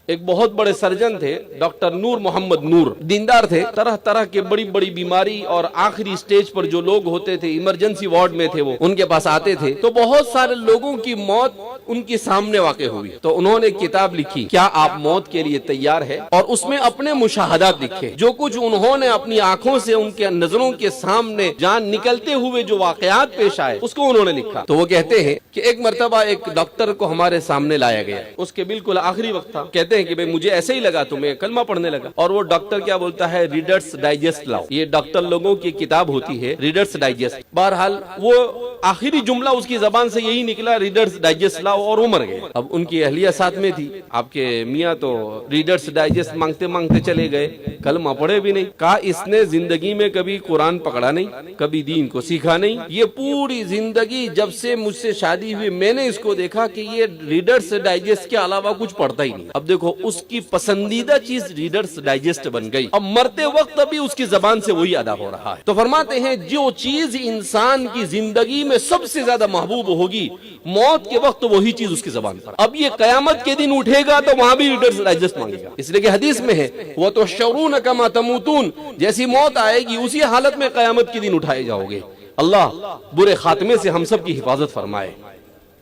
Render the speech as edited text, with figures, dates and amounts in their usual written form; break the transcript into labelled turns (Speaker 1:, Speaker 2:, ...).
Speaker 1: ایک بہت بڑے سرجن تھے ڈاکٹر نور محمد نور، دیندار تھے، طرح طرح کے بڑی بڑی بیماری اور آخری سٹیج پر جو لوگ ہوتے تھے، ایمرجنسی وارڈ میں تھے، وہ ان کے پاس آتے تھے تو بہت سارے لوگوں کی موت ان کے سامنے واقع ہوئی، تو انہوں نے کتاب لکھی کیا آپ موت کے لیے تیار ہے، اور اس میں اپنے مشاہدات لکھے، جو کچھ انہوں نے اپنی آنکھوں سے ان کے نظروں کے سامنے جان نکلتے ہوئے جو واقعات پیش آئے اس کو انہوں نے لکھا۔ تو وہ کہتے ہیں کہ ایک مرتبہ ایک ڈاکٹر کو ہمارے سامنے لایا گیا، اس کے بالکل آخری وقت تھا، کہتے ہیں کہ بھئی مجھے ایسے ہی لگا تو میں کلمہ پڑھنے لگا، اور وہ ڈاکٹر کیا بولتا ہے، ریڈرز ڈائجسٹ لاؤ، یہ ڈاکٹر لوگوں کی کتاب ہوتی ہے ریڈرز ڈائجسٹ۔ بہرحال وہ آخری جملہ اس کی زبان سے یہی نکلا، ریڈرز ڈائجسٹ لاؤ، اور وہ مر گئے۔ اب ان کی اہلیہ ساتھ میں تھی، آپ کے میاں تو ریڈرز ڈائجسٹ مانگتے مانگتے چلے گئے، کلمہ پڑھے بھی نہیں، کہا اس نے زندگی میں کبھی قرآن پکڑا نہیں، کبھی دین کو سیکھا نہیں، یہ پوری زندگی جب سے مجھ سے شادی ہوئی میں نے اس کو دیکھا کہ یہ ریڈرز ڈائجسٹ کے علاوہ کچھ پڑھتا ہی نہیں۔ اب دیکھو اس کی پسندیدہ چیز ریڈرز ڈائجسٹ بن گئی، اب مرتے وقت بھی اس کی زبان سے وہی ادا ہو رہا ہے۔ تو فرماتے ہیں جو چیز انسان کی زندگی میں سب سے زیادہ محبوب ہوگی، موت کے وقت وہی چیز اس کی زبان پر۔ اب یہ قیامت کے دن اٹھے گا تو وہاں بھی ریڈرز ڈائجسٹ مانگے گا، اس لیے کہ حدیث میں ہے وَتُحْشَرُونَ كَمَا تَمُوتُونَ، جیسی موت آئے گی اسی حالت میں قیامت کے دن اٹھائے جاؤ گے۔ اللہ برے خاتمے سے ہم سب کی حفاظت فرمائے۔